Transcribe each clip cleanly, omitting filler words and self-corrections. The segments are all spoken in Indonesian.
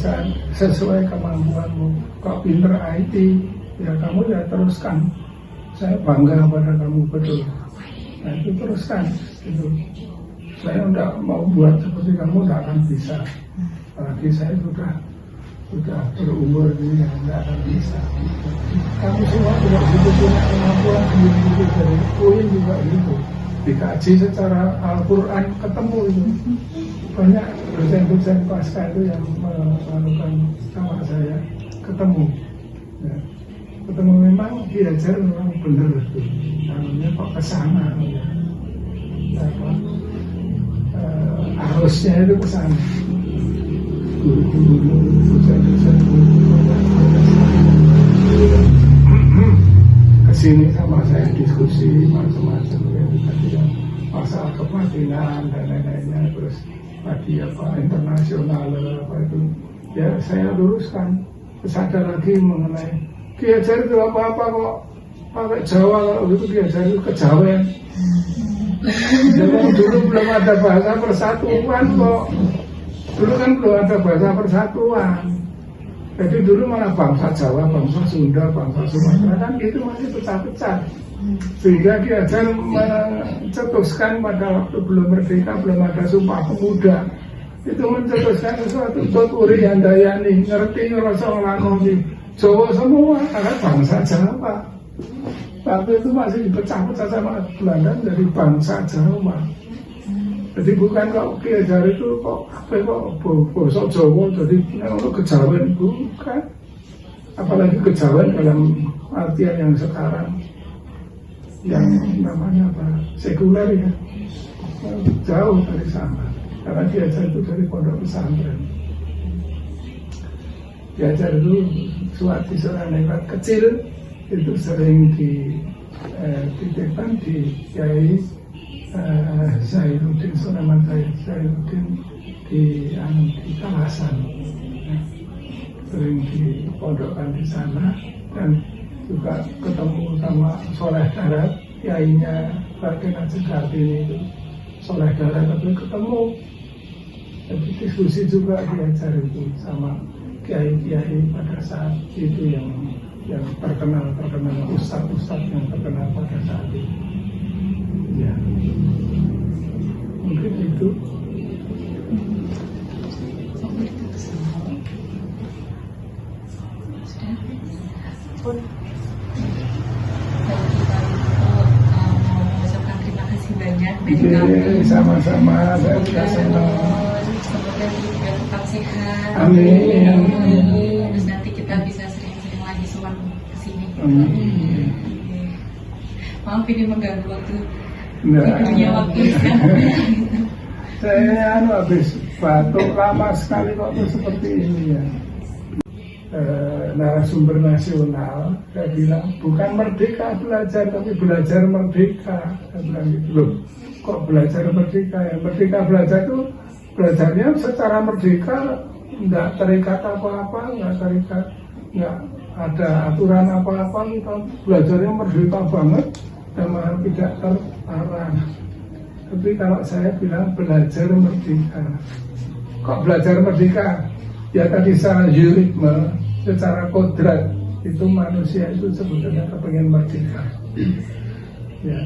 teruskan sesuai kemampuanmu. Kok pinter IT, ya kamu ya teruskan. Saya bangga pada kamu betul. Nah itu teruskan. Gitu. Saya tidak mau buat seperti kamu, tidak akan bisa. Apalagi saya sudah berumur ini, tidak akan bisa. Kamu semua juga punya kemampuan sendiri dari UIN juga gitu. Dikaji secara Al-Quran ketemu itu. Banyak dosen-dosen pasca itu yang melakukan sama saya ketemu. Ya. Ketemu memang diajar memang benar itu. Namanya kok kesana ya. Arusnya itu kesana. Guru-guru, dosen-dosen kesini sama saya diskusi macam-macam ya, masalah kebatinan dan lain-lainnya, terus tadi internasional apa itu ya saya luruskan. Sadar lagi mengenai diajar itu apa-apa kok pakai Jawa, kalau itu diajar itu kejawen. Jadi dulu belum ada bahasa persatuan kok. Dulu kan belum ada bahasa persatuan. Jadi dulu malah bangsa Jawa, bangsa Sunda, bangsa Sumatera kan itu masih pecah-pecah. Sehingga diajar mencetuskan pada waktu belum merdeka, belum ada Sumpah Pemuda. Itu mencetuskan sesuatu tuturi handayani, ngerti rasa orang Jawa semua, karena bangsa Jawa. Waktu itu masih dipecah-pecah sama Belanda dari bangsa Jawa. Jadi bukan kok diajar itu kok bosok Jawa, jadi kalau kejawen bukan. Apalagi kejawen dalam artian yang sekarang, yang namanya apa, sekuler ya, jauh dari sana. Karena diajar itu dari pondok pesantren. Diajar itu suatu seorang nekat kecil itu sering dititipkan di Kiai Zainuddin Sulaiman Zainuddin di Kalasan, sering dipondokkan di sana, dan juga ketemu sama Soleh Darat, kiainya Baginda Kartini itu Soleh Darat, tapi ketemu, jadi diskusi juga diajar itu sama kiai-kiai pada saat itu yang terkenal ustadz yang terkenal pada saat itu. Ya, mungkin itu. Pun bagi kita untuk mengucapkan terima kasih banyak dari kami. Sama-sama, saya juga senang. Semoga kita tetap sehat. Amin. Terus nanti kita bisa sering-sering lagi sowan ke sini. Maaf ini mengganggu waktu. Punya waktu sekarang. Saya habis batuk lama sekali kok seperti ini ya. Narasumber nasional, saya bilang bukan merdeka belajar, tapi belajar merdeka. Saya bilang gitu loh. Kok belajar merdeka ya? Merdeka belajar itu belajarnya secara merdeka, nggak terikat apa-apa, nggak ada aturan apa-apa, kita belajarnya merdeka banget, dan malah tidak terlarang. Tapi kalau saya bilang belajar merdeka, kok belajar merdeka? Ya tadi secara yuridme, secara kodrat, itu manusia itu sebetulnya kepengen merdeka. Ya,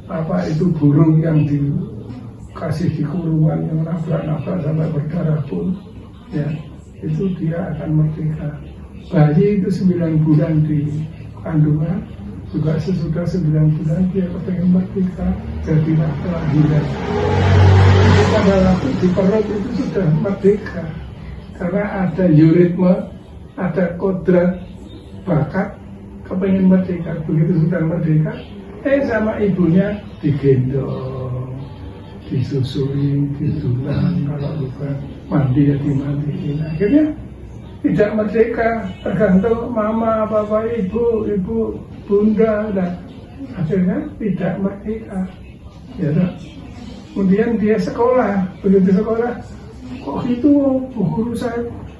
apa itu burung yang dikasih di kurungan yang nabrak-nabrak sampai berdarah pun, ya itu dia akan merdeka. Bayi itu 9 bulan di kandungan, juga sesudah 9 bulan dia kepengen merdeka, jadilah kelahiran. Pada waktu di perut itu sudah merdeka, karena ada yuridme, ada kodrat, bakat, kepengen merdeka. Begitu sudah merdeka, sama ibunya digendong, disusui, disulang, kalau bukan mandi ya dimandiin. Akhirnya tidak merdeka, tergantung mama, bapak, ibu, bunda, dan akhirnya tidak merdeka. Ya, kemudian dia sekolah, begitu sekolah, kok gitu, bu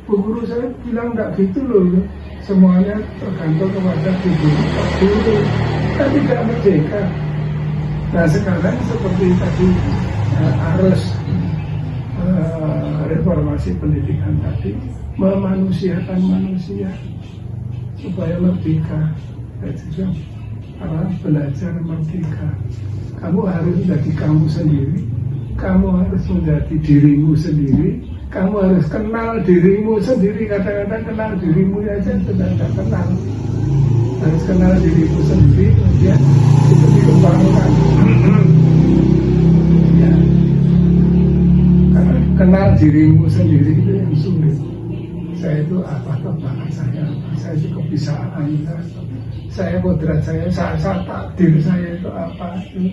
guru saya bilang enggak gitu loh, semuanya tergantung kepada guru, kita tidak merdeka. Nah sekarang seperti tadi arus reformasi pendidikan tadi, memanusiakan manusia supaya merdeka. Jadi belajar merdeka. Kamu harus menjadi kamu sendiri. Kamu harus menjadi dirimu sendiri. Kamu harus kenal dirimu sendiri. Kadang-kadang kenal dirimu aja sudah tidak kenal. Harus kenal dirimu sendiri, kemudian itu dikembangkan. Ya. Karena kenal dirimu sendiri itu yang sulit. Saya itu apa kebanggaan saya itu kebisaan saya kodrat saya takdir saya itu apa itu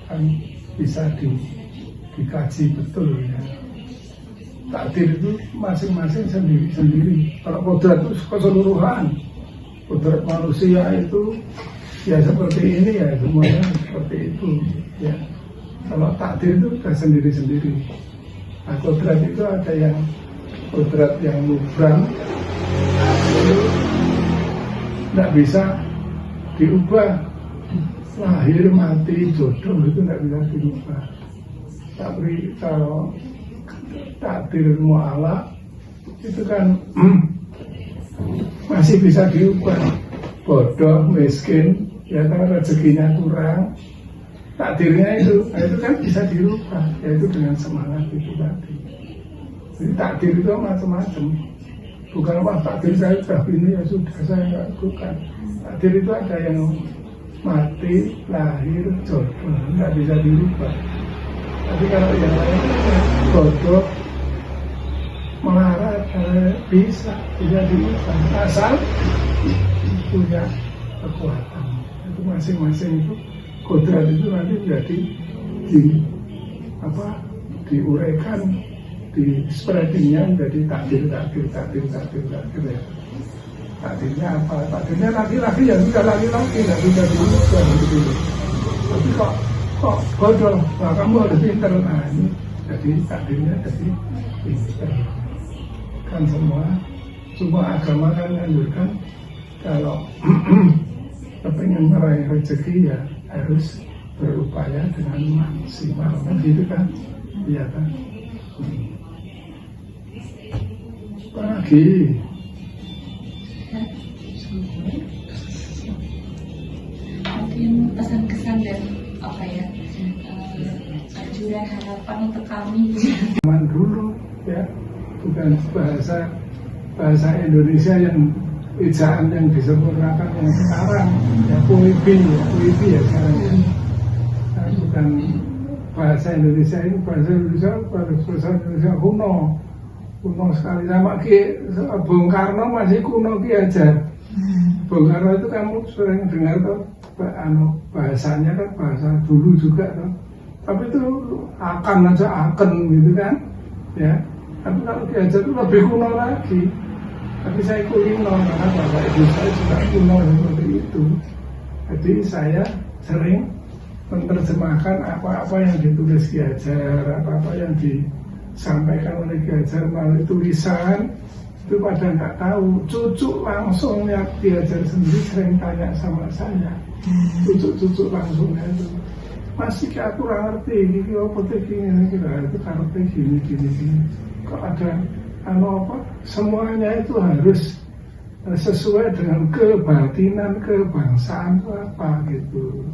kan bisa dikaji betul ya. Takdir itu masing-masing sendiri-sendiri. Kalau kodrat itu keseluruhan, kodrat manusia itu ya seperti ini ya, semuanya seperti itu ya. Kalau takdir itu sudah sendiri-sendiri. Nah, kodrat itu ada yang kodrat yang mubrang itu tidak bisa diubah, lahir mati jodoh itu tidak bisa diubah. Tapi kalau takdir mu'alaq itu kan masih bisa diubah. Bodoh, miskin, ya kalau rezekinya kurang, takdirnya itu kan bisa dirubah, yaitu dengan semangat itu tadi. Jadi takdir itu macam-macam. Bukan apa takdir saya sudah ini ya sudah saya nggak bukan. Takdir itu ada yang mati, lahir, jodoh, nggak bisa dirubah. Tapi kalau yang lain bodoh, melarat, bisa dirubah. Asal punya kekuatan. Itu masing-masing itu kodrat itu nanti jadi diuraikan, di spreadingnya menjadi takdir ya. Takdirnya apa? Takdirnya laki-laki ya sudah laki-laki, nggak bisa diubah gitu. Tapi kok bodoh, nah, kamu harus pinter. Nah ini jadi takdirnya jadi pinter. Kan semua agama kan menganjurkan kalau kepengen meraih rezeki ya harus berupaya dengan maksimal, kan gitu kan? Iya kan? Pagi. Mungkin pesan-kesan dan apa ya, anjuran harapan untuk kami. Zaman dulu ya, bukan bahasa Indonesia yang ejaan yang disempurnakan yang sekarang ya puibi ya sekarang ya. Bukan bahasa Indonesia ini bahasa Indonesia kuno sekali. Sama Bung Karno masih kuno aja. Bung Karno itu kamu sering dengar tuh bahasanya kan bahasa dulu juga tuh. Tapi itu akan gitu kan ya. Tapi kalau diajar itu lebih kuno lagi. Tapi saya kulino karena bapak ibu saya juga kuno seperti itu. Jadi saya sering menerjemahkan apa-apa yang ditulis Ki Hajar, apa-apa yang disampaikan oleh Ki Hajar melalui tulisan, itu pada nggak tahu. Cucu langsung lihat Ki Hajar sendiri sering tanya sama saya. Cucu langsungnya itu, masih kayak aku kurang ngerti, ini apa gini, itu karakter gini. Kok ada semuanya itu harus sesuai dengan kebatinan kebangsaan itu apa gitu.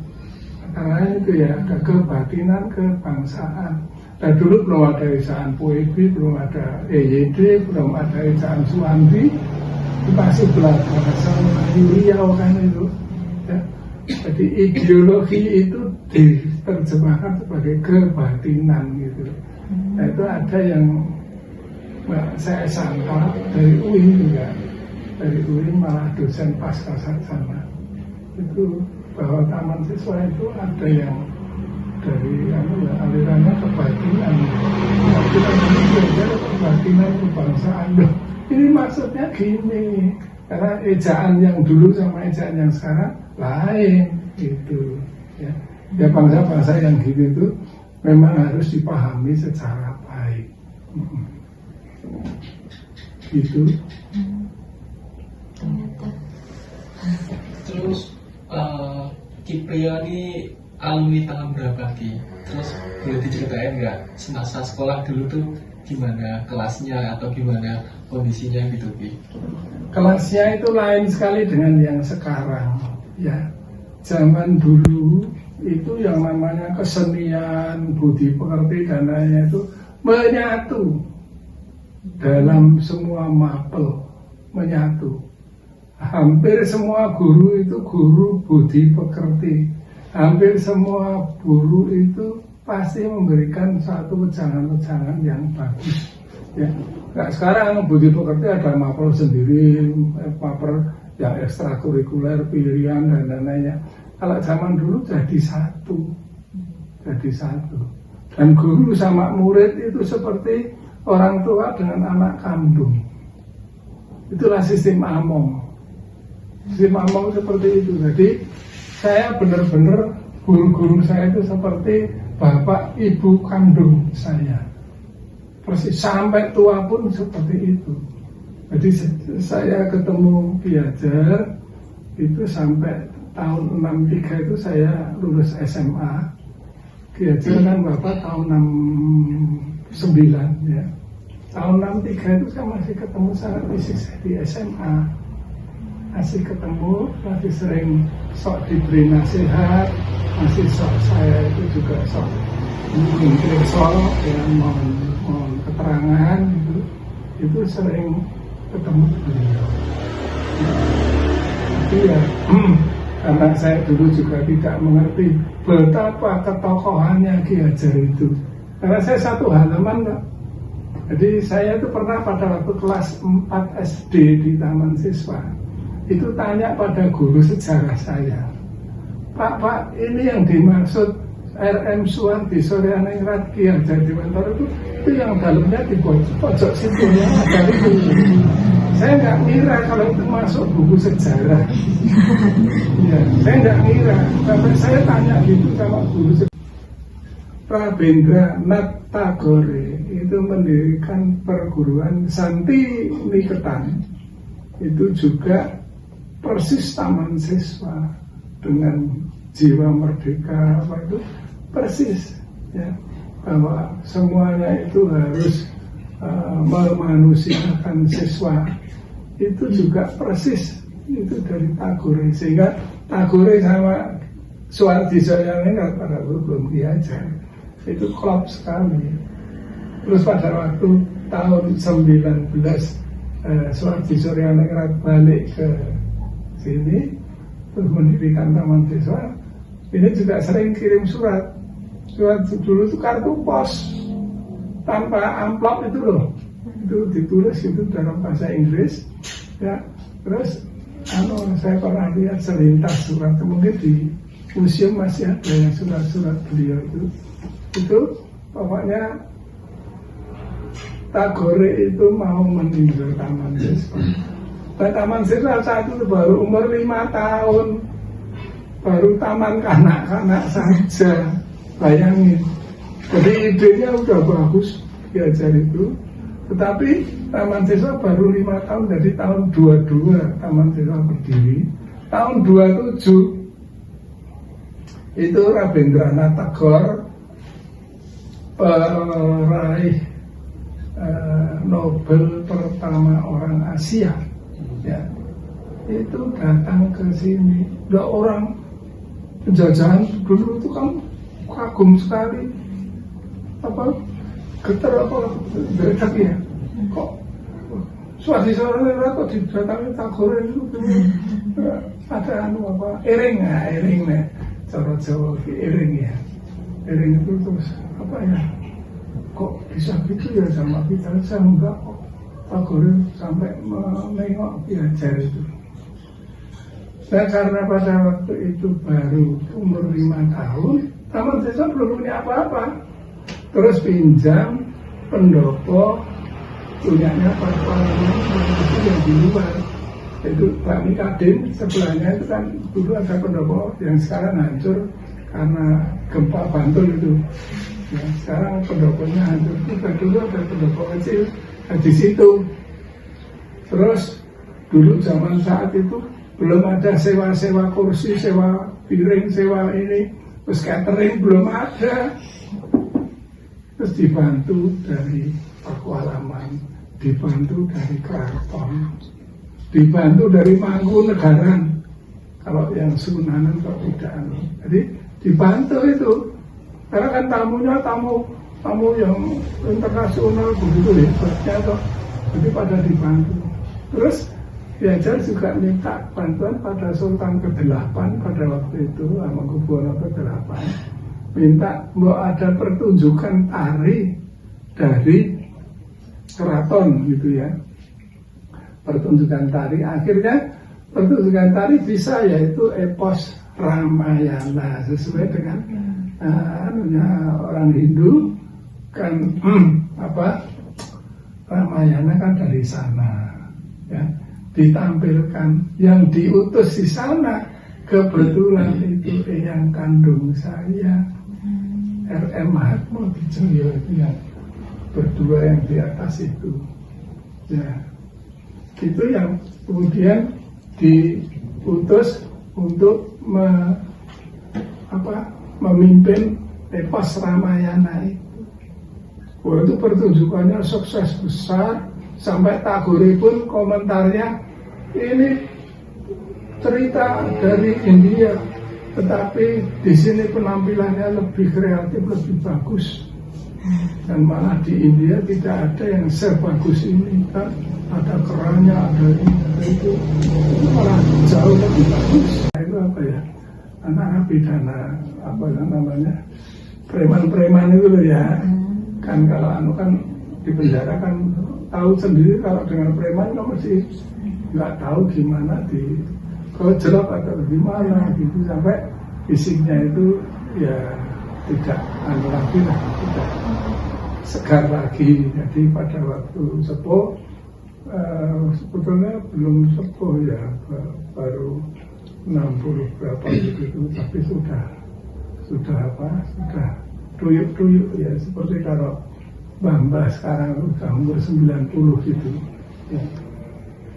Karena itu ya ada kebatinan kebangsaan. Dan dulu belum ada ejaan Puebi, belum ada EYD, belum ada ejaan Suwandi, masih belajar sama Riau kan itu. Ya. Jadi ideologi itu diterjemahkan sebagai kebatinan gitu. Nah, itu ada yang saya sangka dari UIN juga, dari UIN malah dosen pasca sarjana itu bahwa taman siswa itu ada yang dari alirannya kebatinan, kebatinan kebangsaan. Ini maksudnya gini, karena ejaan yang dulu sama ejaan yang sekarang lain gitu ya. Ya bangsa-bangsa yang gitu itu memang harus dipahami secara baik. Gitu. Terus Kipria ini alumni tahun berapa Ki? Terus boleh diceritain nggak semasa sekolah dulu tuh gimana kelasnya atau gimana kondisinya gitu Ki? Kelasnya itu lain sekali dengan yang sekarang, ya. Zaman dulu itu yang namanya kesenian, budi pekerti dan lainnya itu menyatu dalam semua mapel, menyatu. Hampir semua guru itu guru budi pekerti. Hampir semua guru itu pasti memberikan satu wejangan-wejangan yang bagus. Ya. Nah, sekarang budi pekerti ada mapel sendiri, mapel yang ekstrakurikuler, pilihan dan lain-lainnya. Kalau zaman dulu jadi satu. Dan guru sama murid itu seperti orang tua dengan anak kandung. Itulah sistem Among. Sistem Among seperti itu. Jadi saya benar-benar guru-guru saya itu seperti bapak ibu kandung saya. Persis sampai tua pun seperti itu. Jadi saya ketemu Piajar itu sampai tahun 63 itu saya lulus SMA. Piajar kan bapak tahun 69 ya. Tahun 63 itu saya masih ketemu sangat fisik di SMA. Masih ketemu, masih sering sok diberi nasihat, masih sok saya itu juga sok mungkin sok ya, mohon keterangan gitu. Itu sering ketemu beliau. Tapi ya karena saya dulu juga tidak mengerti betapa ketokohannya Ki Hajar itu. Karena saya satu halaman Pak. Jadi saya itu pernah pada waktu kelas 4 SD di Taman Siswa itu tanya pada guru sejarah saya, Pak, ini yang dimaksud RM Suwardi Suryaningrat Ki Hajar Dewantara itu yang dalamnya di pojok situ yang ada itu. Saya nggak ngira kalau itu masuk buku sejarah. Ya, saya nggak ngira. Sampai saya tanya gitu sama guru sejarah. Rabindranath Tagore itu mendirikan perguruan Santi Niketan. Itu juga persis Taman Siswa dengan jiwa merdeka apa itu persis ya, bahwa semuanya itu harus memanusiakan siswa. Itu juga persis itu dari Tagore, sehingga Tagore sama Suwardi Suryaningrat pada belum diajar itu klop sekali. Terus pada waktu tahun 19 Suwardi Suryaningrat balik ke sini terus mendirikan Taman Siswa, ini juga sering kirim surat dulu itu kartu pos tanpa amplop itu loh, itu ditulis itu dalam bahasa Inggris ya. Terus saya pernah lihat selintas surat, mungkin di museum masih ada yang surat-surat beliau itu pokoknya Tagore itu mau meninjau Taman Siswa. Dan Taman Siswa saat itu baru umur 5 tahun, baru taman kanak-kanak saja, bayangin. Jadi idenya udah bagus diajar itu, tetapi Taman Siswa baru 5 tahun, jadi tahun 22 Taman Siswa berdiri. Tahun 27 itu Rabindranath Tagore, peraih Nobel pertama orang Asia ya, itu datang ke sini. Udah orang penjajahan dulu itu kan kagum sekali, apa getar apa getar ya, kok Suwardi Suryaningrat kok didatangi Tagore itu ada apa ering nih cara Jawa ering ya, ering itu terus apa ya, kok bisa gitu ya sama kita. Saya enggak kok, Tagore sampai menengok Piajar itu. Nah karena pada waktu itu baru umur 5 tahun, Taman Siswa belum punya apa-apa. Terus pinjam pendopo punyanya Pak Parlemen itu yang di luar. Itu Pak Mikadin sebelahnya itu kan dulu ada pendopo yang sekarang hancur karena gempa Bantul itu. Ya, sekarang pendoponya hancur. Kita dulu ada pendopo kecil di situ. Terus dulu zaman saat itu belum ada sewa-sewa kursi, sewa piring, sewa ini, terus catering belum ada. Terus dibantu dari Pakualaman, dibantu dari keraton, dibantu dari Mangkunegaran. Kalau yang Sunanan kok tidak. Jadi dibantu itu, karena kan tamunya tamu yang internasional begitu hebatnya toh. Jadi pada dibantu. Terus Ki Hajar juga minta bantuan pada Sultan ke-8 pada waktu itu, Hamengkubuwono ke-8, minta mau ada pertunjukan tari dari keraton gitu ya. Pertunjukan tari, akhirnya pertunjukan tari bisa, yaitu epos Ramayana sesuai dengan orang Hindu kan Ramayana kan dari sana ya, ditampilkan. Yang diutus di sana kebetulan itu yang kandung saya, R.M. Hatmodjoyo, itu yang berdua yang di atas itu ya, itu yang kemudian diutus untuk memimpin epos Ramayana itu. Waktu pertunjukannya sukses besar, sampai Tagore pun komentarnya, ini cerita dari India, tetapi di sini penampilannya lebih kreatif, lebih bagus. Dan malah di India tidak ada yang sebagus ini kan, ada kerannya, ada ini, ada itu malah jauh lebih bagus. Itu apa ya, anak pidana apa namanya, preman-preman itu loh ya. Kan kalau kan di penjara kan tahu sendiri, kalau dengan preman kan mesti nggak tahu gimana di kejelap atau gimana gitu, sampai fisiknya itu ya tidak lagi lah, tidak segar lagi. Jadi pada waktu sepuh, sebetulnya belum sepuh ya, baru 60 berapa gitu, tapi sudah tuyuk-tuyuk ya, seperti kalau Mbah sekarang sudah umur 90 gitu ya.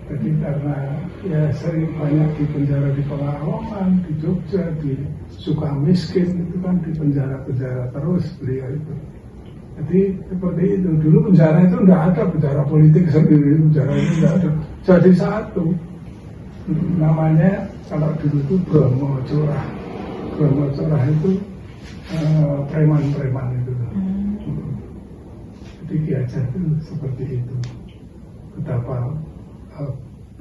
Jadi karena ya sering banyak di penjara di Pekalongan, di Jogja, di Sukamiskin, itu kan di penjara-penjara terus beliau itu. Jadi seperti itu. Dulu penjara itu tidak ada, penjara politik sendiri, penjara itu tidak ada. Jadi satu, namanya kalau dulu itu Bromo Corah. Bromo Corah itu preman-preman itu. Jadi Ki Hajar itu seperti itu. Betapa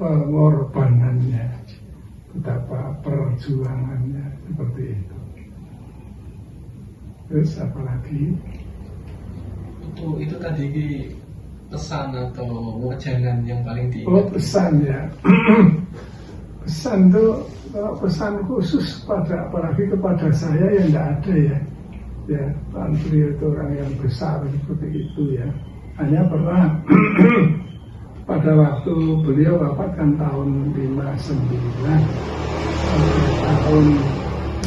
pengorbanannya, betapa perjuangannya, seperti itu. Terus apa lagi? Itu tadi pesan atau wejangan yang paling diingat. Oh, pesan ya. Pesan tuh, kalau pesan khusus pada, apalagi kepada saya yang tidak ada ya. Ya, Pak beliau itu orang yang besar seperti itu ya. Hanya pernah pada waktu beliau wafat kan tahun 59, tahun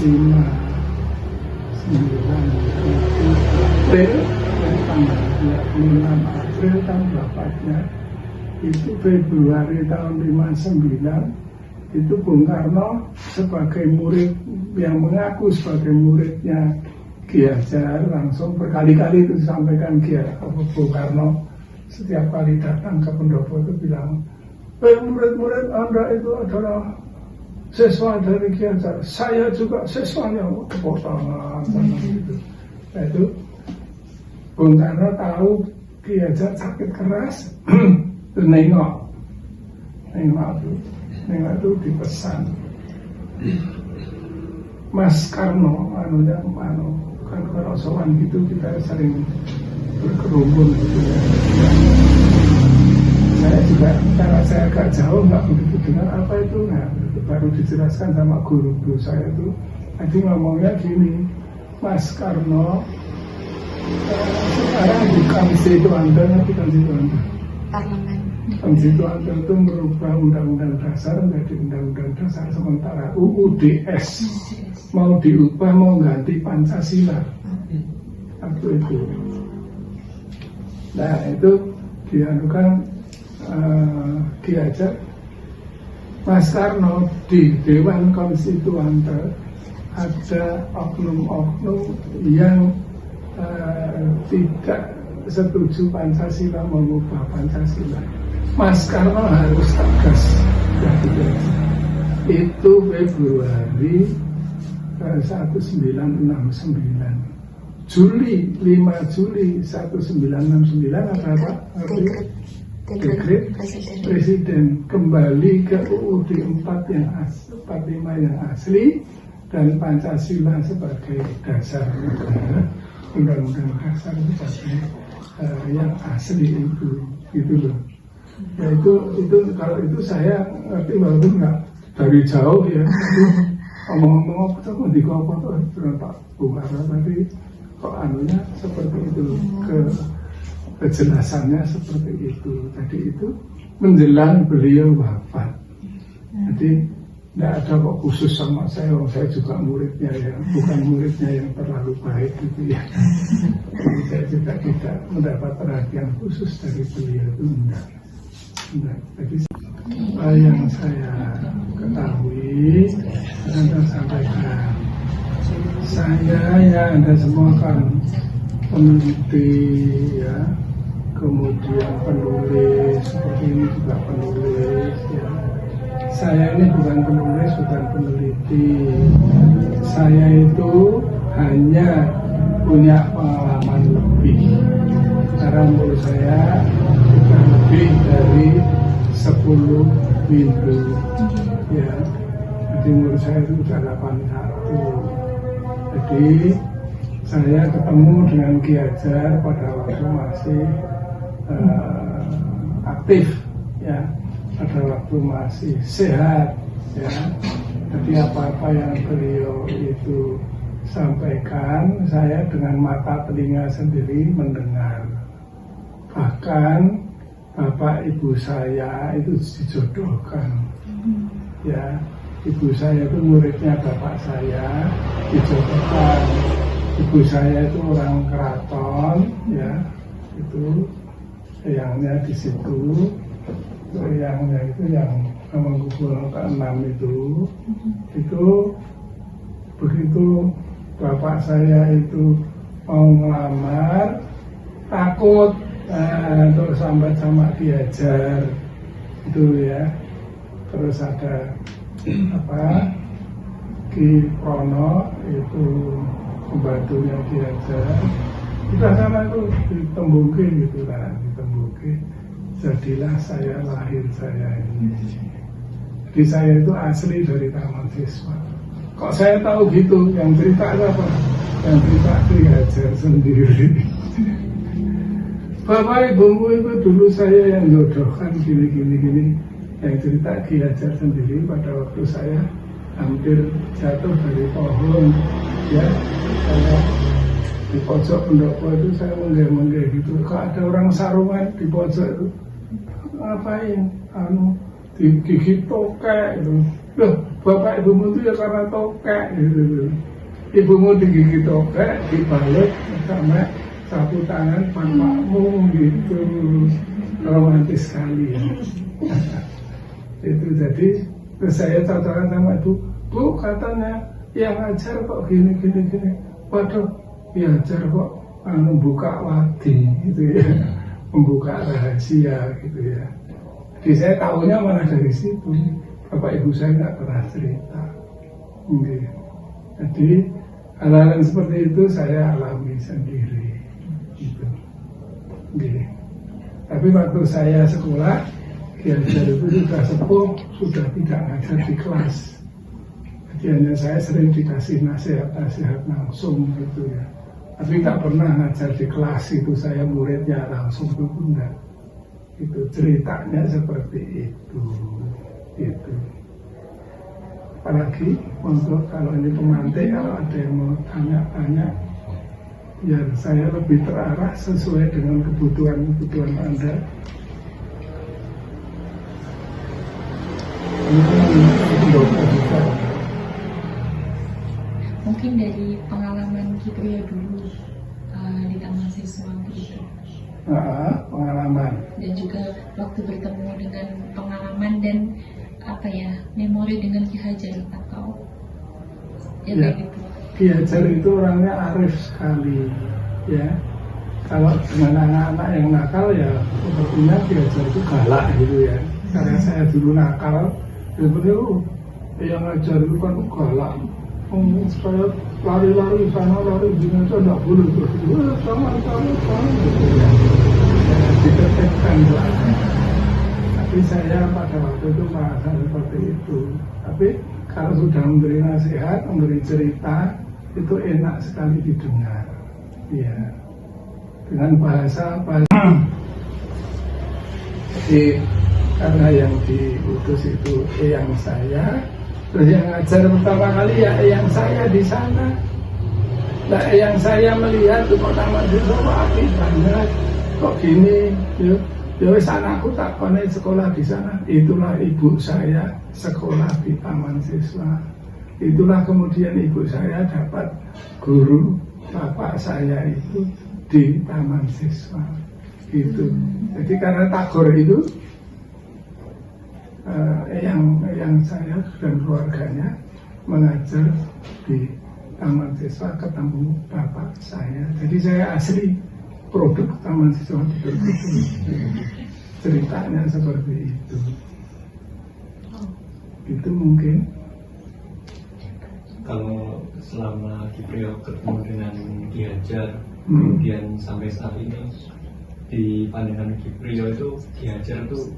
59 April, tanggal 26 April tahun wafatnya itu Februari tahun 59, itu Bung Karno sebagai murid yang mengaku sebagai muridnya Ki Hajar langsung berkali-kali itu disampaikan Bung Karno. Setiap kali datang ke pendopo itu bilang, murid-murid Anda itu adalah siswa dari Ki Hajar, saya juga siswanya. Tepuk tangan gitu. Nah itu Bung Karno tahu Ki Hajar sakit keras, nengok itu dipesan, Mas Karno, kan kalau sowan gitu kita sering berkerumun gitu ya. Saya juga, cara saya agak jauh nggak begitu dengar apa itu. Nah, baru dijelaskan sama guru saya itu. Tadi ngomongnya gini, Mas Karno sekarang di Konstituante, Konstituante itu merubah Undang-Undang Dasar menjadi Undang-Undang Dasar sementara UUDS, mau diubah, mau ganti Pancasila. Waktu itu. Nah itu dianukan Ki Hajar, Mas Karno di Dewan Konstituante ada oknum-oknum yang tidak setuju Pancasila, mengubah Pancasila, Mas Karno harus tegas. Itu Februari 1969. Juli 5 Juli 1969 ada apa? Dekret Presiden kembali ke UUD 4 yang 45 yang asli dan Pancasila sebagai dasar negara, undang-undang dasar sebagai yang asli itu, gitu loh. Ya itu kalau itu saya ngerti walaupun nggak dari jauh ya. Ngomong-ngomong apa tuh di apa tuh Pak Bung Karno tadi kok anunya seperti itu, kejelasannya seperti itu. Tadi itu menjelang beliau wafat. Jadi tidak ada kok khusus sama saya juga muridnya ya, bukan muridnya yang terlalu baik gitu ya. Jadi saya juga tidak mendapat perhatian khusus dari beliau itu enggak. Jadi yang saya ketahui dan saya sampaikan, saya ya Anda semua kan peneliti ya, kemudian penulis, seperti ini juga penulis ya. Saya ini bukan penulis, bukan peneliti. Saya itu hanya punya pengalaman lebih. Karena menurut saya sudah lebih dari 10 minggu ya. Jadi menurut saya itu sudah 81. Jadi saya ketemu dengan Ki Hajar pada waktu masih aktif ya, pada waktu masih sehat ya. Jadi apa-apa yang beliau itu sampaikan, saya dengan mata telinga sendiri mendengar. Bahkan bapak ibu saya itu dijodohkan ya. Ibu saya itu muridnya bapak saya, dijodohkan. Ibu saya itu orang keraton ya, itu eyangnya di situ. Eyangnya itu yang Hamengkubuwono ke-6 itu begitu bapak saya itu mau melamar, takut terus sambat sama Ki Hajar itu ya. Terus ada Ki Prono itu pembantunya Ki Hajar, udah sana itu ditembungke gitu kan, ditembungke. Jadilah saya lahir saya ini. Jadi saya itu asli dari Taman Siswa. Kok saya tahu gitu? Yang cerita apa? Yang cerita Ki Hajar sendiri. Bapak ibumu itu dulu saya yang jodohkan gini. Yang cerita Ki Hajar sendiri pada waktu saya hampir jatuh dari pohon ya. Saya di pojok pendopo itu saya menggeh gitu. Kok ada orang sarungan di pojok itu, ngapain? Digigit tokek itu. Loh, bapak ibumu itu ya karena tokek gitu. Ibumu digigit tokek, dibalik sama sapu tangan bapakmu gitu. Romantis sekali ya. Itu jadi terus saya cocokan sama ibu, Bu katanya yang Hajar kok gini. Waduh, yang Hajar kok membuka wadi gitu ya, membuka rahasia gitu ya. Jadi saya tahunya malah dari situ. Bapak ibu saya nggak pernah cerita. Jadi hal-hal seperti itu saya alami sendiri gitu. Tapi waktu saya sekolah, Ki Hajar itu sudah sepuh, sudah tidak ngajar di kelas. Jadi hanya saya sering dikasih nasihat langsung gitu ya. Tapi tak pernah ngajar di kelas itu, saya muridnya langsung itu enggak. Itu ceritanya seperti itu. Gitu. Apalagi untuk kalau ini pemantik, kalau ada yang mau tanya-tanya, ya saya lebih terarah sesuai dengan kebutuhan Anda. Mungkin dari pengalaman Kipriyo dulu di Taman Siswa gitu. Pengalaman. Dan juga waktu bertemu dengan pengalaman dan memori dengan Ki Hajar atau ya, gitu. Ki Hajar itu orangnya arif sekali ya. Kalau dengan anak-anak yang nakal ya sepertinya Ki-Hajar itu galak gitu ya. Karena saya dulu nakal, seperti yang ngajar itu kan galak. Supaya lari-lari sana lari sini aja tidak boleh terus. Jangan gitu ya. Ditertibkan doanya. Tapi saya pada waktu itu merasa seperti itu. Tapi kalau sudah memberi nasihat, memberi cerita, itu enak sekali didengar. Ya, dengan bahasa. Jadi karena yang diutus itu yang saya, terus yang ngajar pertama kali ya yang saya di sana. Nah, yang saya melihat di kota Mahasiswa api banget. Kok gini? Ya wis anakku tak konek sekolah di sana. Itulah ibu saya sekolah di Taman Siswa. Itulah kemudian ibu saya dapat guru bapak saya itu di Taman Siswa. Gitu. Jadi karena Tagore itu yang saya dan keluarganya mengajar di Taman Siswa ketemu bapak saya. Jadi saya asli produk Taman Siswa itu. Ceritanya seperti itu. Itu mungkin. Kalau selama Kipryo ketemu dengan Ki-Hajar, kemudian sampai saat ini di pandangan Kipryo itu Ki-Hajar itu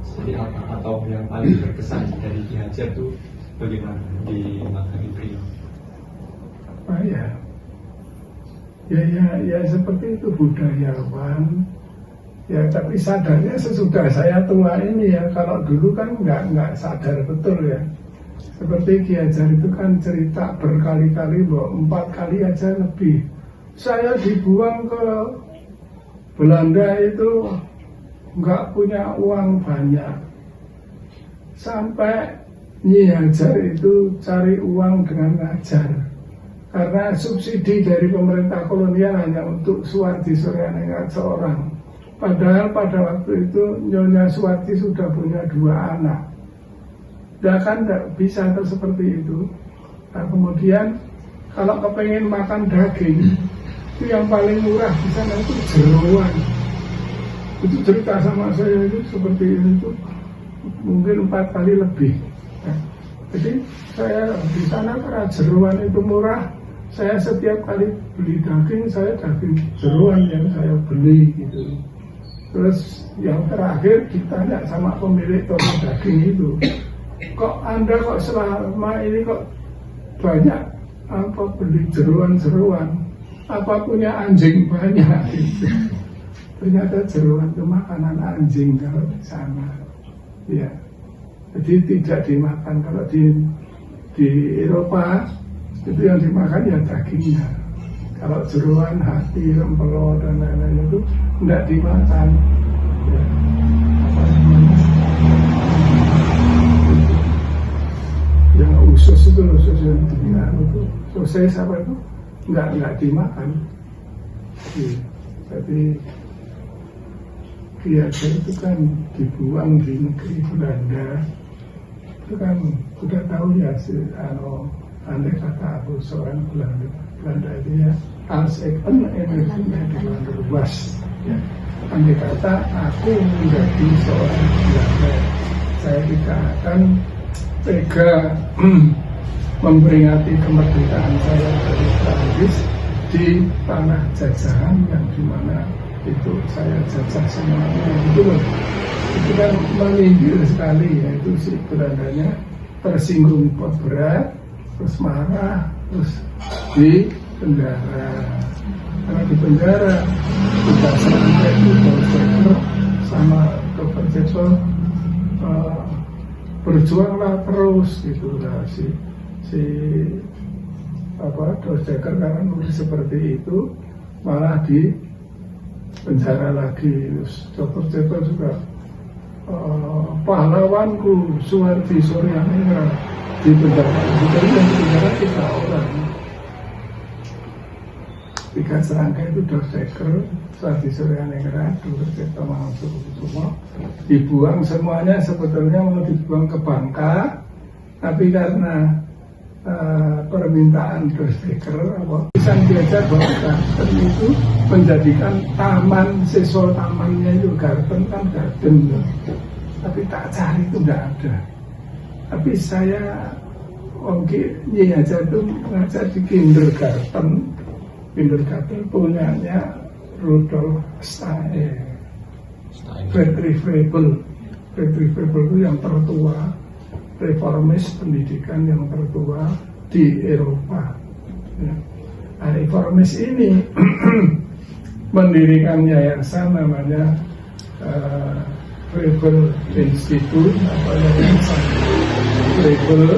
seperti apa, atau yang paling berkesan dari Ki-Hajar itu bagaimana di mata Kipryo? Apa ya? Ya seperti itu, budayawan. Ya tapi sadarnya sesudah saya tua ini ya. Kalau dulu kan nggak sadar betul ya. Seperti Ki-Hajar itu kan cerita berkali-kali bahwa 4 kali aja lebih. Saya dibuang ke Belanda itu nggak punya uang banyak. Sampai Nyi Hajar itu cari uang dengan ngajar. Karena subsidi dari pemerintah kolonial hanya untuk Suwardi Suryaningrat seorang. Padahal pada waktu itu Nyonya Suwardi sudah punya 2 anak. Nah kan tidak bisa seperti itu. Nah kemudian kalau kepengen makan daging, itu yang paling murah di sana itu jeroan. Itu cerita sama saya itu seperti ini tuh mungkin 4 kali lebih. Nah, jadi saya di sana karena jeroan itu murah. Saya setiap kali beli daging, saya daging jeroan yang saya beli gitu. Terus yang terakhir ditanya sama pemilik toko daging itu, kok Anda kok selama ini kok banyak apa beli jeroan-jeroan, apa punya anjing banyak gitu. Ternyata jeroan itu makanan anjing kalau di sana. Ya, jadi tidak dimakan. Kalau di Eropa itu yang dimakan ya dagingnya. Kalau jeroan, hati, rempelo dan lain-lain itu tidak dimakan. Ya, apa namanya? Yang usus itu yang dibilang itu sosis apa itu nggak dimakan. Jadi Ki-Hajar itu kan dibuang di negeri Belanda. Itu kan sudah tahu ya andai kata aku seorang Belanda itu ya als ik een energinya di Belanda was ya. Andai kata aku menjadi seorang Belanda, saya tidak akan tega memperingati kemerdekaan saya dari Prancis di tanah jajahan yang dimana itu saya jajah semuanya. Itu kan menyindir sekali ya. Itu si Belandanya tersinggung berat, terus marah, terus di penjara. Karena di penjara tidak sampai itu Dr. sama Dr. Jepson berjuanglah terus gitu lah si Dr. karena nulis seperti itu malah di penjara lagi. Dr. Jepson juga pahlawanku Suwardi Suryaningrat di penjara. Jadi yang di penjara 3 orang. 3 serangga itu Dr. Suwardi Suryaningrat, Dr. Cipto Mangunkusumo dibuang semuanya, sebetulnya mau dibuang ke Bangka, tapi karena permintaan Dosteker apa bisa diajar bahwa garden itu menjadikan taman siswa tamannya itu garden kan garden, tapi tak cari itu nggak ada. Tapi saya Nyi aja itu ngajar di kindergarten punyanya Rudolf Steiner. Friedrich Froebel itu yang tertua, reformis pendidikan yang tertua di Eropa. Ya. Nah, reformis ini mendirikan yayasan namanya Froebel Institute atau yayasan Froebel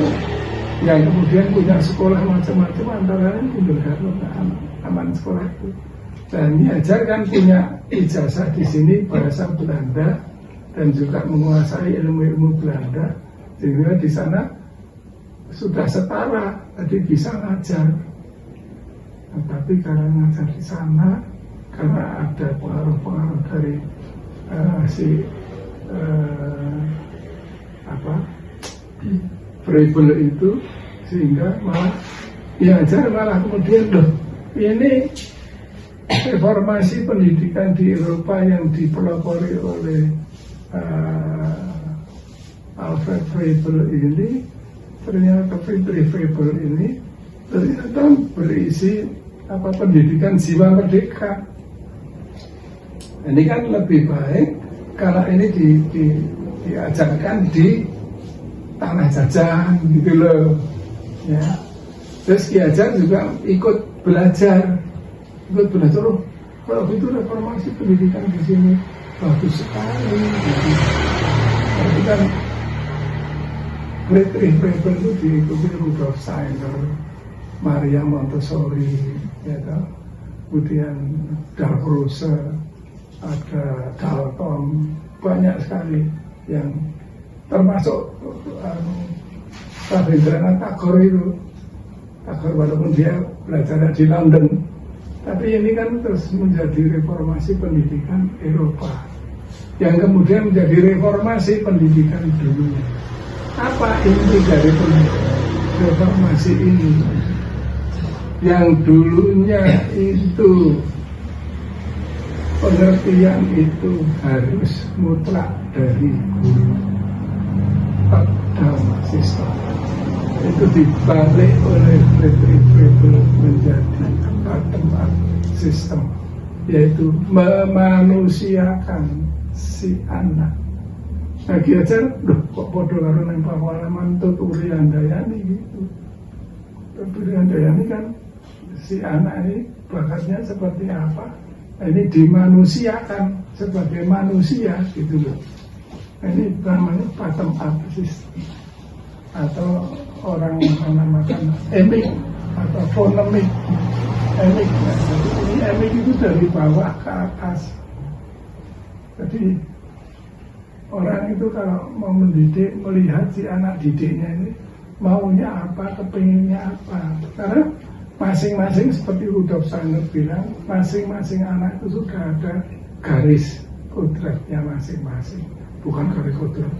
yang kemudian punya sekolah macam-macam, antara lain kindergarten, taman sekolah itu. Dan diajarkan punya ijazah di sini bahasa Belanda dan juga menguasai ilmu-ilmu Belanda, sehingga di sana sudah setara, tadi bisa ngajar. Nah, tapi karena ngajar di sana, karena ada pengaruh-pengaruh dari Froebel itu, sehingga malah diajar malah kemudian loh, ini reformasi pendidikan di Eropa yang dipelopori oleh Alfred Froebel ini, ternyata Friedrich Froebel ini ternyata berisi pendidikan jiwa merdeka. Ini kan lebih baik kalau ini diajarkan di tanah jajan gitu loh, ya. Terus Ki Hajar juga ikut belajar. Oh, kalau itu reformasi pendidikan di sini bagus sekali. Tapi kan Friedrich Froebel itu diikuti Rudolf Steiner, Maria Montessori, ya kan? Kemudian Dalrose, ada Dalton, banyak sekali yang termasuk Rabindranath Tagore itu. Tagore walaupun dia belajar di London, tapi ini kan terus menjadi reformasi pendidikan Eropa yang kemudian menjadi reformasi pendidikan dunia. Apa inti dari reformasi ini? Yang dulunya itu pengertian itu harus mutlak dari guru, pada sistem itu dibalik oleh Friedrich Froebel menjadi bottom-up sistem, yaitu memanusiakan si anak. Nah, Ki Hajar, kok podo karo nang pawalaman Tuturi Handayani gitu. Tuturi Handayani kan si anak ini bakatnya seperti apa? Nah, ini dimanusiakan sebagai manusia gitu loh. Nah, ini namanya bottom-up system, atau orang menamakan emik atau fonemik. Emik, nah, ini emik itu dari bawah ke atas. Jadi orang itu kalau mau mendidik, melihat si anak didiknya ini maunya apa, kepinginnya apa. Karena masing-masing seperti Rudolf Steiner bilang, masing-masing anak itu sudah ada garis kodratnya masing-masing. Bukan garis kodrat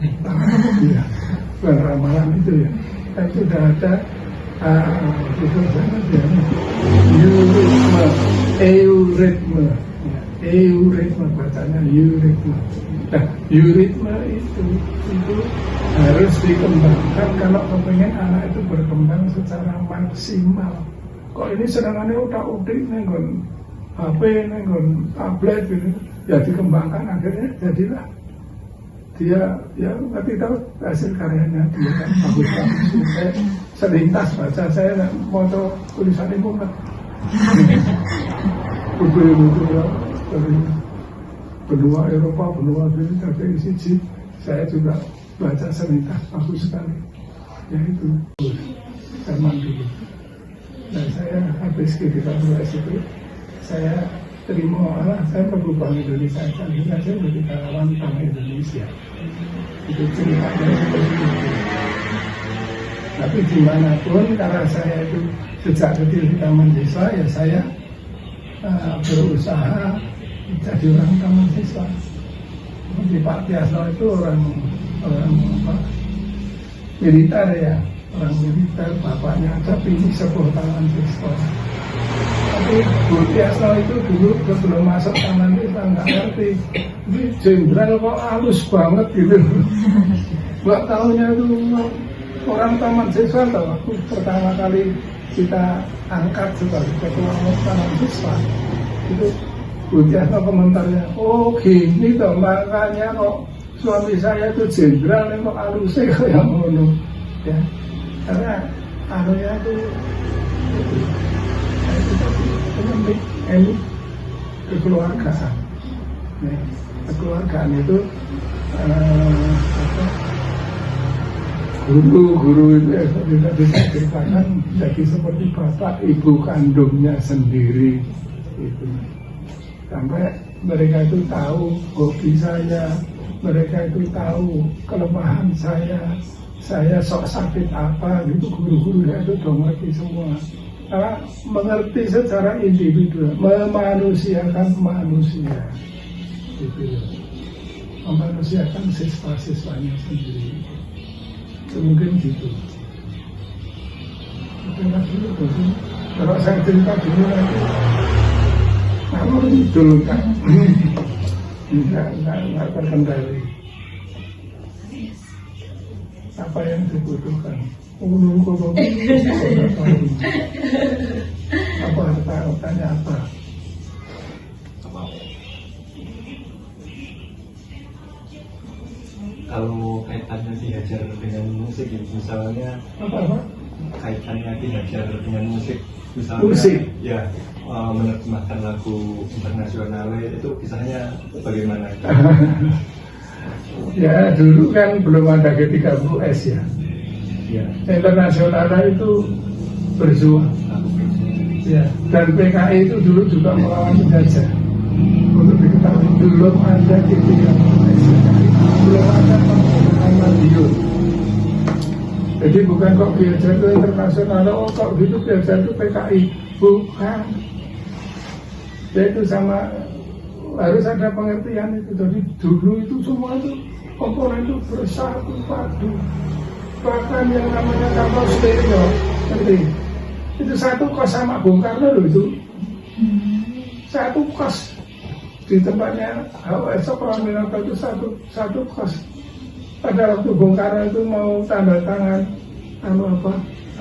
ya, bukan ramalan itu ya. Itu sudah ada Rudolf Steiner bilang euritme bacanya euritme. Nah, euritme itu harus dikembangkan kalau kepengen anak itu berkembang secara maksimal. Kok ini serangannya utak-utik nenggon HP, nenggon tablet gitu, ya dikembangkan, akhirnya jadilah dia ya ngerti tahu hasil karyanya dia kan bagus-bagus. Saya selintas baca, saya foto tulisan itu nggak buku-buku ya dari benua Eropa, benua ini dari sisi saya juga baca selintas, bagus sekali. Ya itu zaman dulu. Dan saya habis ketika mulai itu saya terima saya berubah Indonesia, saya menjadi kawan Bank Indonesia. Itu ceritanya seperti itu. Tapi dimanapun, karena saya itu sejak kecil di taman desa, ya saya berusaha jadi orang taman desa. Seperti Pak Tiasno itu orang militer ya, orang militer, bapaknya aja pilih sebuah taman siswa. Tapi Bu Tiasno itu dulu sebelum masuk taman siswa nggak ngerti, ini jenderal kok halus banget gitu. Nggak tahunya itu orang taman siswa tahu. Aku pertama kali kita angkat sebagai ketua taman siswa itu Bu Tiasno komentarnya, oh gini toh makanya kok suami saya itu jenderal kok halusnya kayak ngono ya, karena anunya itu elit kekeluargaan ya, kekeluargaan itu guru-guru itu tidak bisa ceritakan jadi seperti bapak ibu kandungnya sendiri itu, sampai mereka itu tahu hobi saya, mereka itu tahu kelemahan saya sok sakit apa gitu, guru-gurunya itu udah ngerti semua. Karena mengerti secara individu, memanusiakan manusia, gitu, memanusiakan siswa-siswanya sendiri. Itu mungkin gitu. Cerita dulu tuh, kalau saya cerita dulu nanti, kamu itu kan, nggak terkendali. Apa yang dibutuhkan? Apa tanya apa? Kalau kaitannya dihajar dengan musik, misalnya Apa? kaitannya dihajar dengan musik, misalnya Musik. ya menerjemahkan lagu internasional itu kisahnya bagaimana? Ya dulu kan belum ada G30S ya. Ya, Internasional itu berjuang. Ya, dan PKI itu dulu juga melawan penjajah. Untuk diketahui belum ada G30S, belum ada pemerintahan Madiun. Jadi bukan kok Giajar itu internasional, oh kok gitu Giajar itu PKI, bukan. Yaitu sama, harus ada pengertian itu. Jadi dulu itu semua itu komponen itu bersatu padu. Bahkan yang namanya kapal stereo, ngerti? Itu satu kos sama Bung Karno loh itu. Satu kos di tempatnya HWS Pramilaka itu satu kos. Pada waktu Bung Karno itu mau tanda tangan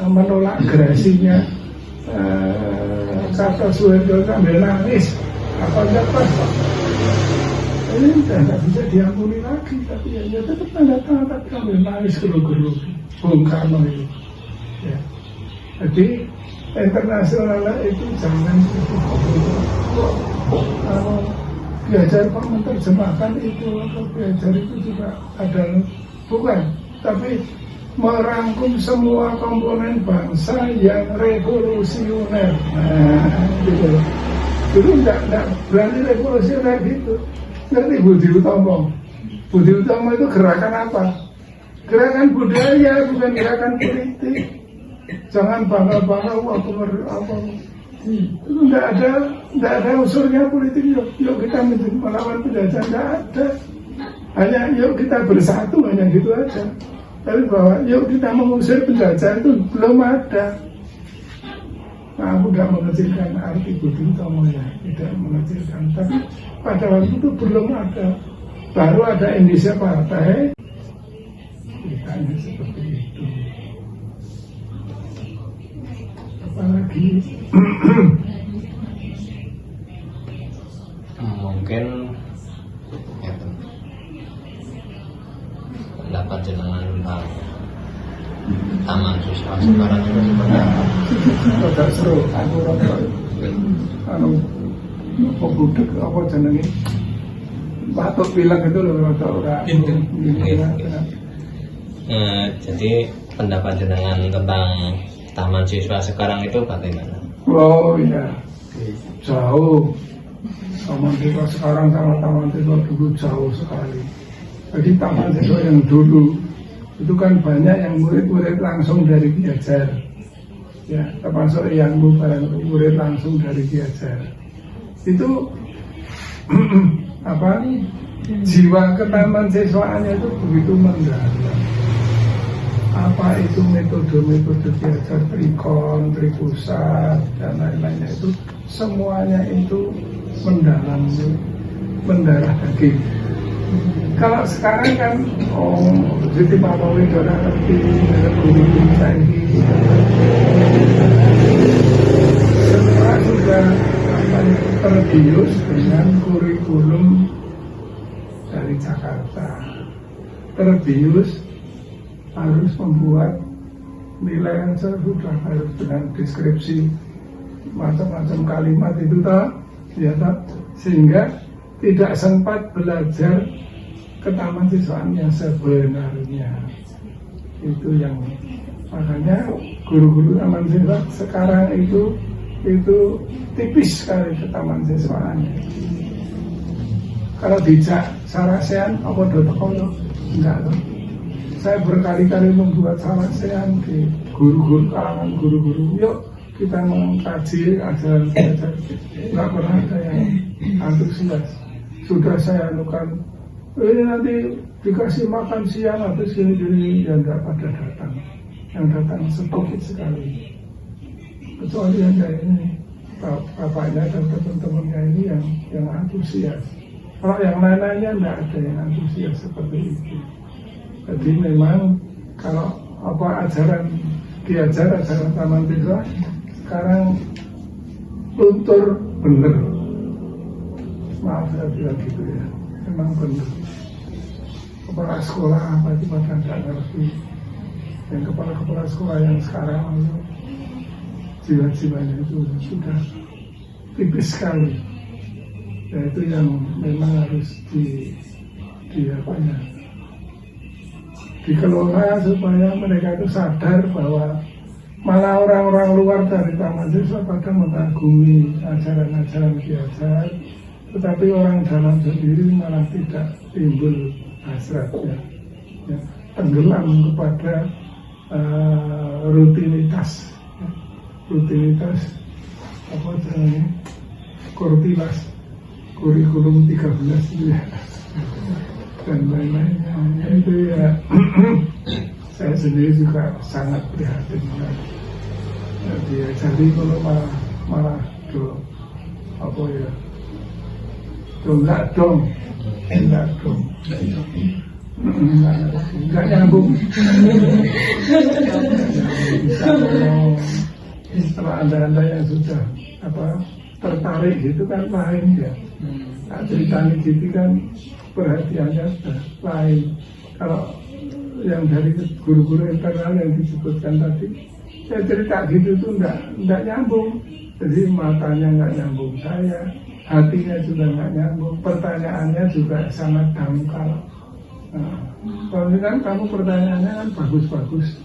menolak gerasinya Kartosuwiryo sambil nangis, apa enggak pas Pak? Ini udah nggak bisa diampuni lagi, tapi ya tetap tanda tangan, tapi sambil nangis guru-guru Bung Karno itu. Ya. Jadi internasional itu jangan belajar kok menerjemahkan itu, atau belajar itu juga ada, bukan, tapi merangkum semua komponen bangsa yang revolusioner. Nah, gitu. Dulu enggak berani revolusioner gitu. Ngerti Budi Utomo? Budi Utomo itu gerakan apa? Gerakan budaya, bukan gerakan politik. Jangan bangga-bangga apa. Itu enggak ada unsurnya politik. Yuk kita melawan penjajah, enggak ada. Hanya yuk kita bersatu, hanya gitu aja. Tapi bahwa yuk kita mengusir penjajah itu belum ada. Nah, aku tidak mengecilkan arti Budi Utomo ya, tidak mengecilkan. Tapi pada waktu itu belum ada. Baru ada Indonesia Partai. Ceritanya seperti itu. Apalagi mungkin ya, pendapat jenengan tentang taman siswa sekarang itu seperti apa? agak seru, aku rasa apa budek apa jenenge batuk bilang itu loh rasa ora Jadi pendapat jenengan tentang taman siswa sekarang itu bagaimana? oh iya jauh. Taman siswa sekarang sama taman siswa dulu jauh sekali. Jadi taman siswa yang dulu itu kan banyak yang murid-murid langsung dari Giajar, ya termasuk yang bukan murid langsung dari Giajar. Itu apa jiwa ketaman siswaannya itu begitu mendalam. apa itu metode-metode belajar trikon, tripusat, dan lain-lainnya itu semuanya itu mendarah daging. Kalau sekarang kan, Siti Pamawi sudah ngerti, guru kita ini, semua sudah terbius dengan kurikulum dari Jakarta. Terbius harus membuat nilai yang sudah harus dengan deskripsi macam-macam kalimat itu ya sehingga tidak sempat belajar ketaman siswaan yang sebenarnya. Itu yang makanya guru-guru taman siswa sekarang itu tipis sekali ketaman siswaannya. Kalau dijak sarasean apa dotoko enggak loh. Saya berkali-kali membuat sarasean di guru-guru, kalangan guru-guru, yuk kita mengkaji ajaran belajar. Nggak pernah ada yang antusias. Sudah saya anukan, ini nanti dikasih makan siang habis gini-gini, ya nggak pada datang. Yang datang sedikit sekali. Kecuali yang kayak ini, bapaknya dan teman-temannya ini yang antusias. Kalau yang lain-lainnya nggak ada yang antusias seperti itu. Jadi memang kalau ajaran taman siswa sekarang luntur bener. Maaf saya bilang gitu ya, memang bener. Kepala sekolah apa itu pada nggak ngerti. Dan kepala sekolah yang sekarang itu jiwa-jiwanya itu sudah tipis sekali. Ya itu yang memang harus dikelola supaya mereka itu sadar bahwa malah orang-orang luar dari taman siswa pada mengagumi ajaran-ajaran Ki-Hajar, tetapi orang dalam sendiri malah tidak timbul hasratnya, ya, tenggelam kepada rutinitas apa namanya, kurtilas, kurikulum 13 itu ya. Dan lain-lainnya itu ya saya sendiri juga sangat prihatin ya, jadi kalau malah enggak dong enggak nyambung. Setelah anda yang sudah tertarik gitu kan lain ya. Nah, ceritanya gitu kan perhatiannya sudah lain. Kalau yang dari guru-guru internal yang disebutkan tadi, saya cerita gitu tuh enggak nyambung. Jadi matanya enggak nyambung saya, hatinya juga enggak nyambung, pertanyaannya juga sangat dangkal. Nah, kalau kan kamu pertanyaannya kan bagus-bagus.